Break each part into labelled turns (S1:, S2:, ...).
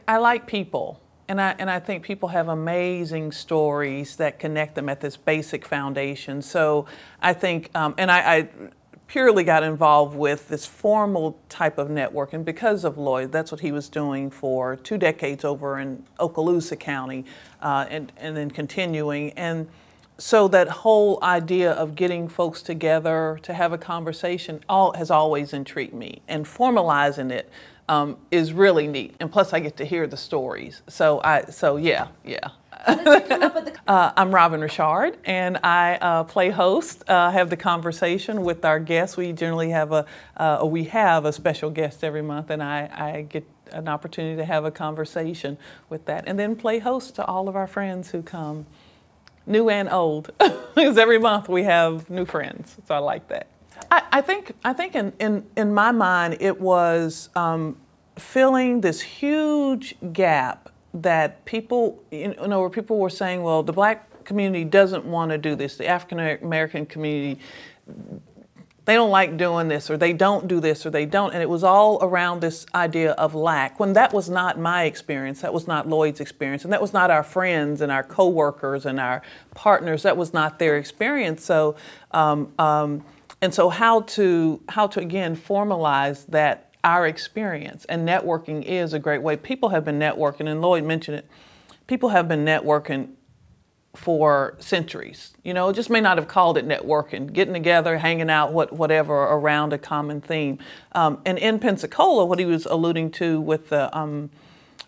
S1: I like people, and I think people have amazing stories that connect them at this basic foundation. So I think, and I purely got involved with this formal type of networking because of Lloyd. That's what he was doing for 2 decades over in Okaloosa County, and then continuing. And so that whole idea of getting folks together to have a conversation has always intrigued me, and formalizing it is really neat. And plus, I get to hear the stories. So yeah. I'm Robin Reshard, and I play host, have the conversation with our guests. We generally have a special guest every month, and I get an opportunity to have a conversation with that, and then play host to all of our friends who come, new and old, because every month we have new friends. So I like that. I think in my mind it was filling this huge gap that people, where people were saying, well, the Black community doesn't want to do this, the African American community, they don't like doing this, or they don't do this, or they don't. And it was all around this idea of lack, when that was not my experience, that was not Lloyd's experience, and that was not our friends and our coworkers and our partners, that was not their experience. So, and so how to again formalize that, our experience, and networking is a great way. People have been networking, and Lloyd mentioned it, people have been networking for centuries. Just may not have called it networking, getting together, hanging out, whatever, around a common theme. And in Pensacola, what he was alluding to with the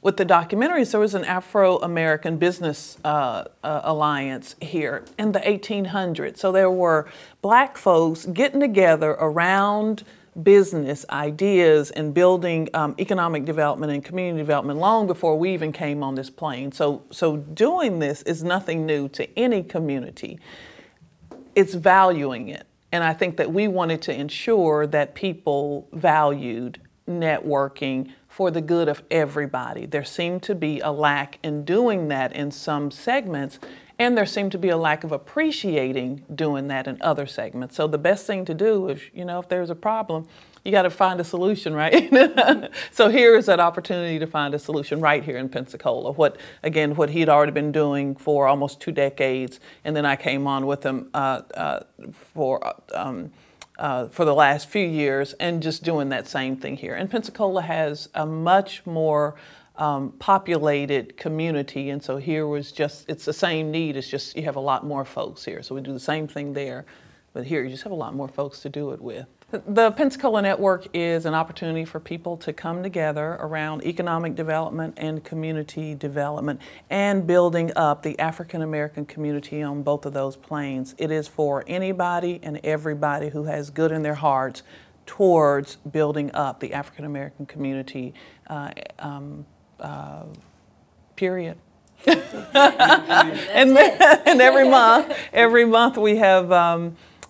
S1: documentaries, there was an Afro-American business alliance here in the 1800s. So there were Black folks getting together around business ideas and building economic development and community development long before we even came on this plane. So doing this is nothing new to any community. It's valuing it. And I think that we wanted to ensure that people valued networking for the good of everybody. There seemed to be a lack in doing that in some segments, and there seemed to be a lack of appreciating doing that in other segments. So the best thing to do is, if there's a problem, you got to find a solution, right? So here is that opportunity to find a solution right here in Pensacola. What he'd already been doing for almost 2 decades, and then I came on with him for the last few years, and just doing that same thing here. And Pensacola has a much more populated community, and so here it's the same need, it's just you have a lot more folks here. So we do the same thing there, but here you just have a lot more folks to do it with. The Pensacola Network is an opportunity for people to come together around economic development and community development and building up the African American community on both of those planes. It is for anybody and everybody who has good in their hearts towards building up the African American community, period. and every month we have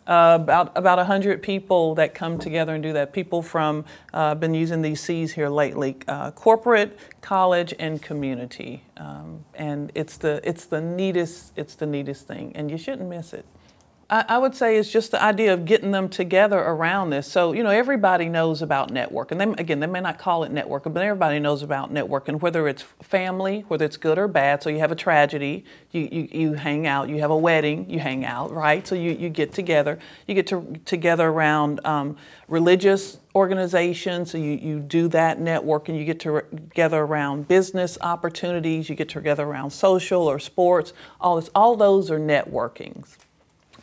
S1: about 100 people that come together and do that. People from been using these C's here lately: corporate, college, and community. And it's the neatest thing, and you shouldn't miss it. I would say it's just the idea of getting them together around this. So, everybody knows about networking. They may not call it networking, but everybody knows about networking, whether it's family, whether it's good or bad. So you have a tragedy, you hang out. You have a wedding, you hang out, right? So you get together. You get together around religious organizations, so you do that networking. You get together around business opportunities. You get together around social or sports. All those are networkings.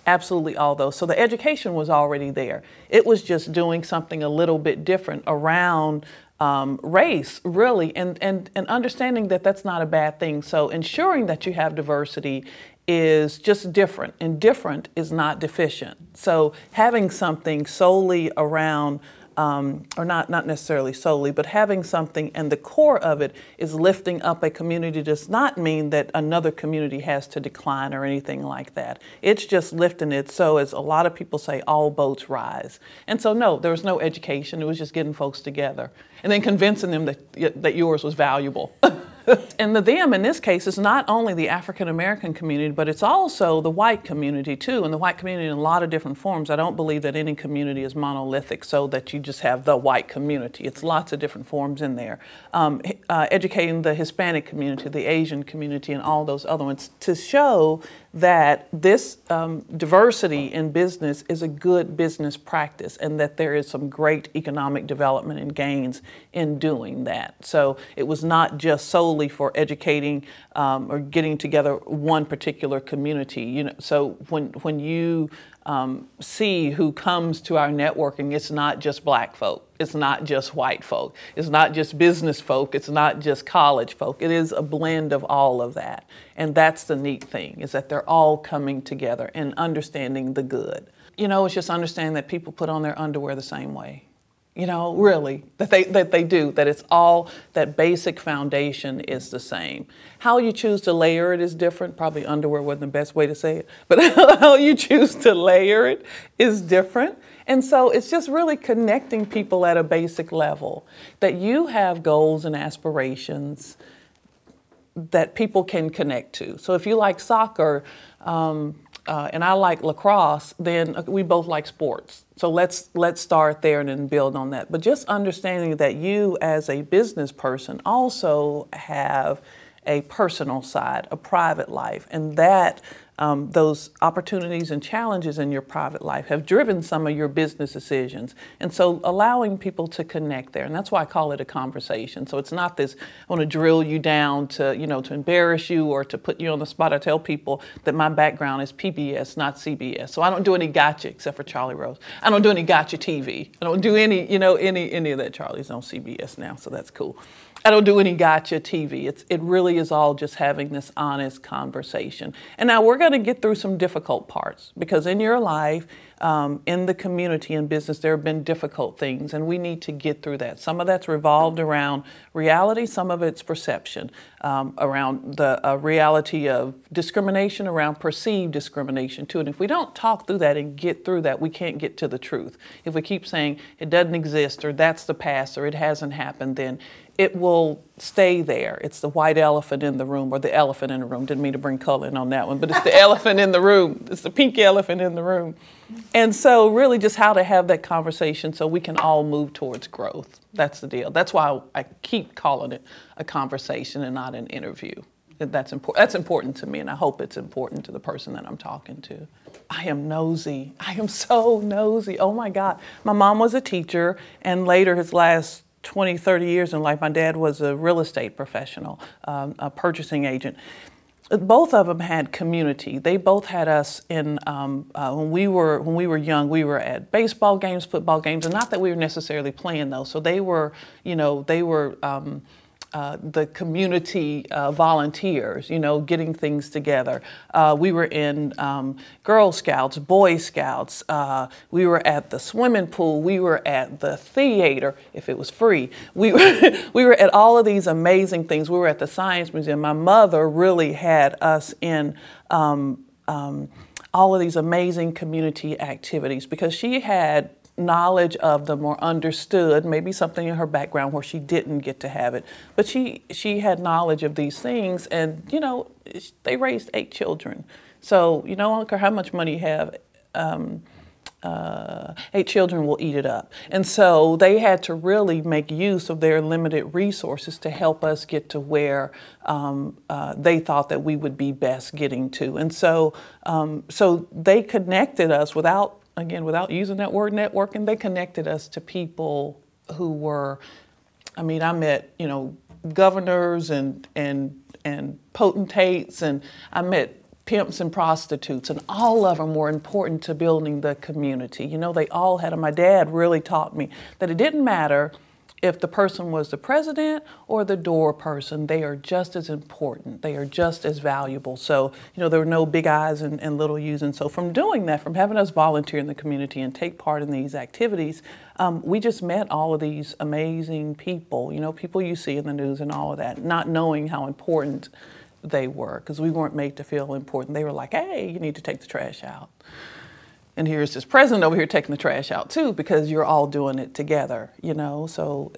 S1: Absolutely all those. So the education was already there. It was just doing something a little bit different around race, really, and understanding that that's not a bad thing. So ensuring that you have diversity is just different, and different is not deficient. So having something solely around or not necessarily solely, but having something, and the core of it is lifting up a community, does not mean that another community has to decline or anything like that. It's just lifting it so, as a lot of people say, all boats rise. And so no, there was no education, it was just getting folks together and then convincing them that yours was valuable. And the them in this case is not only the African American community, but it's also the white community too. And the white community in a lot of different forms. I don't believe that any community is monolithic so that you just have the white community. It's lots of different forms in there. Educating the Hispanic community, the Asian community, and all those other ones to show that this diversity in business is a good business practice and that there is some great economic development and gains in doing that. So it was not just solely for educating or getting together one particular community. You know, so when you see who comes to our networking, it's not just black folk, it's not just white folk, it's not just business folk, it's not just college folk. It is a blend of all of that. And that's the neat thing, is that they're all coming together and understanding the good. You know, it's just understanding that people put on their underwear the same way. You know, really, that they do, that it's all, that basic foundation is the same. How you choose to layer it is different. Probably underwear wasn't the best way to say it, but how you choose to layer it is different. And so it's just really connecting people at a basic level, that you have goals and aspirations that people can connect to. So if you like soccer, and I like lacrosse, then we both like sports. So let's start there and then build on that. But just understanding that you as a business person also have a personal side, a private life, and that those opportunities and challenges in your private life have driven some of your business decisions. And so allowing people to connect there, and that's why I call it a conversation. So it's not this, I want to drill you down to, you know, to embarrass you or to put you on the spot. I tell people that my background is PBS, not CBS. So I don't do any gotcha except for Charlie Rose. I don't do any gotcha TV. I don't do any, you know, any of that. Charlie's on CBS now, so that's cool. I don't do any gotcha TV. It really is all just having this honest conversation. And now we're going to get through some difficult parts, because in your life, in the community and business, there have been difficult things, and we need to get through that. Some of that's revolved around reality, some of it's perception, around the reality of discrimination, around perceived discrimination too. And if we don't talk through that and get through that, we can't get to the truth. If we keep saying it doesn't exist, or that's the past, or it hasn't happened, then it will stay there. It's the white elephant in the room, or the elephant in the room. Didn't mean to bring color in on that one, but it's the elephant in the room. It's the pink elephant in the room. And so really just how to have that conversation so we can all move towards growth. That's the deal. That's why I keep calling it a conversation and not an interview. That's important to me, and I hope it's important to the person that I'm talking to. I am nosy. I am so nosy. Oh my God. My mom was a teacher, and later his last 20, 30 years in life, my dad was a real estate professional, a purchasing agent. Both of them had community. They both had us in, when we were young, we were at baseball games, football games, and not that we were necessarily playing those. So they were, you know, the community volunteers, you know, getting things together. We were in Girl Scouts, Boy Scouts. We were at the swimming pool. We were at the theater, if it was free. We were at all of these amazing things. We were at the Science Museum. My mother really had us in all of these amazing community activities, because she had knowledge of them, or understood maybe something in her background where she didn't get to have it, but she had knowledge of these things. And you know, they raised 8 children, so you know, I don't care how much money you have, 8 children will eat it up. And so they had to really make use of their limited resources to help us get to where they thought that we would be best getting to. And so so they connected us without using that word networking. They connected us to people who were, I mean, I met, you know, governors and potentates, and I met pimps and prostitutes, and all of them were important to building the community. You know, they all had, and my dad really taught me that it didn't matter if the person was the president or the door person. They are just as important. They are just as valuable. So, you know, there were no big I's and little U's. And so from doing that, from having us volunteer in the community and take part in these activities, we just met all of these amazing people, you know, people you see in the news and all of that, not knowing how important they were, because we weren't made to feel important. They were like, hey, you need to take the trash out. and here's this president over here taking the trash out too, because you're all doing it together, you know. So,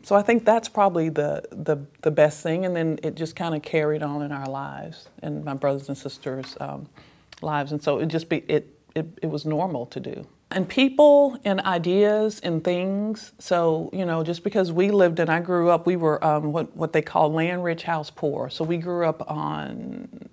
S1: so I think that's probably the best thing, and then it just kind of carried on in our lives and my brothers and sisters' lives, and so it was normal to do. And people and ideas and things. So, you know, just because we lived and I grew up, we were what they call land-rich, house-poor. So we grew up on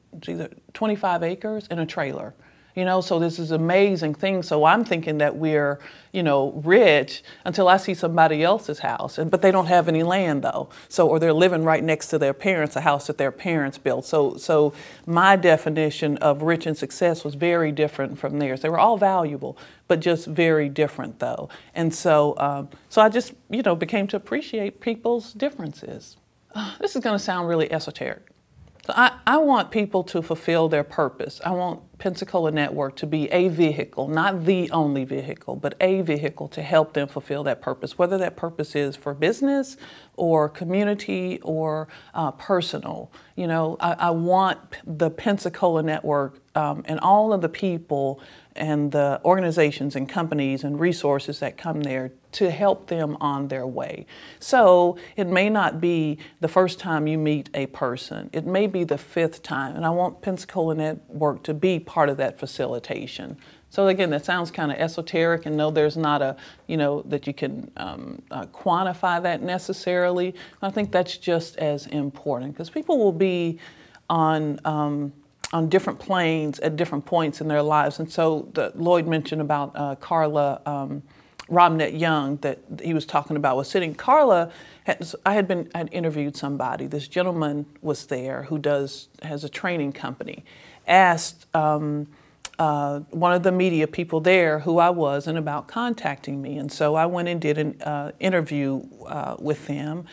S1: 25 acres in a trailer. You know, so this is an amazing thing. So I'm thinking that we're, you know, rich until I see somebody else's house. But they don't have any land though. So, or they're living right next to their parents, a house that their parents built. So my definition of rich and success was very different from theirs. They were all valuable, but just very different though. And so, so I just, you know, became to appreciate people's differences. This is going to sound really esoteric. So I want people to fulfill their purpose. I want Pensacola Network to be a vehicle, not the only vehicle, but a vehicle to help them fulfill that purpose, whether that purpose is for business or community or personal. You know, I want the Pensacola Network and all of the people and the organizations and companies and resources that come there to help them on their way. So it may not be the first time you meet a person. It may be the 5th time, and I want Pensacola Network to be part of that facilitation. So again, that sounds kind of esoteric, and no, there's not a, you know, that you can quantify that necessarily. I think that's just as important, because people will be on different planes at different points in their lives. And so Lloyd mentioned about Carla Robinette Young that he was talking about was sitting. Carla, I'd interviewed somebody. This gentleman was there who has a training company. Asked one of the media people there who I was and about contacting me. And so I went and did an interview with them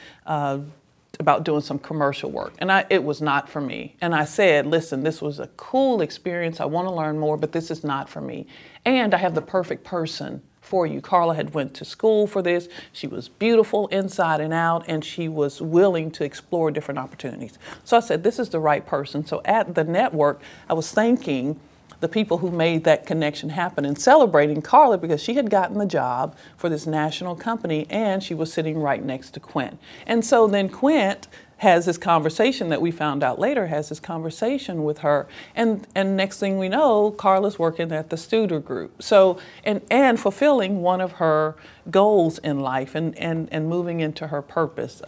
S1: about doing some commercial work. And it was not for me. And I said, listen, this was a cool experience. I want to learn more, but this is not for me. And I have the perfect person for you. Carla had went to school for this. She was beautiful inside and out, and she was willing to explore different opportunities. So I said, this is the right person. So at the network, I was thanking the people who made that connection happen and celebrating Carla because she had gotten the job for this national company and she was sitting right next to Quint. And so then Quint has this conversation that we found out later, has this conversation with her. And next thing we know, Carla's working at the Studer Group. So, and fulfilling one of her goals in life and moving into her purpose.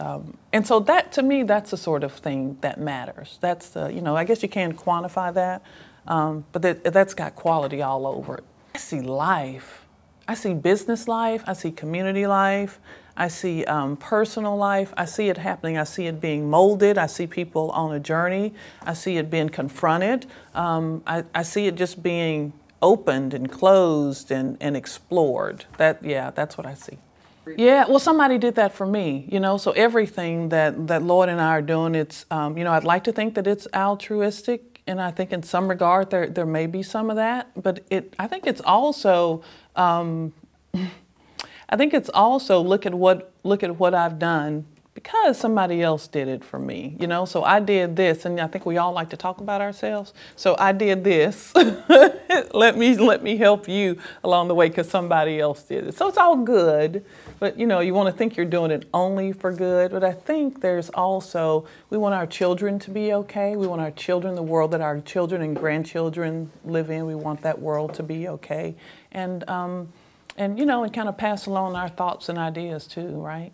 S1: And so that, to me, that's the sort of thing that matters. That's the, you know, I guess you can't quantify that. But that's got quality all over it. I see life. I see business life. I see community life. I see personal life. I see it happening. I see it being molded. I see people on a journey. I see it being confronted. I see it just being opened and closed and explored. That's what I see. Yeah, well, somebody did that for me, you know, so everything that Lloyd and I are doing, it's, you know, I'd like to think that it's altruistic. And I think in some regard there may be some of that, but I think it's also look at what I've done because somebody else did it for me, you know. So I did this, and I think we all like to talk about ourselves. So I did this. let me help you along the way because somebody else did it. So it's all good, but you know, you want to think you're doing it only for good. But I think there's also, we want our children to be okay. We want our children, the world that our children and grandchildren live in. We want that world to be okay, and you know, and kind of pass along our thoughts and ideas too, right?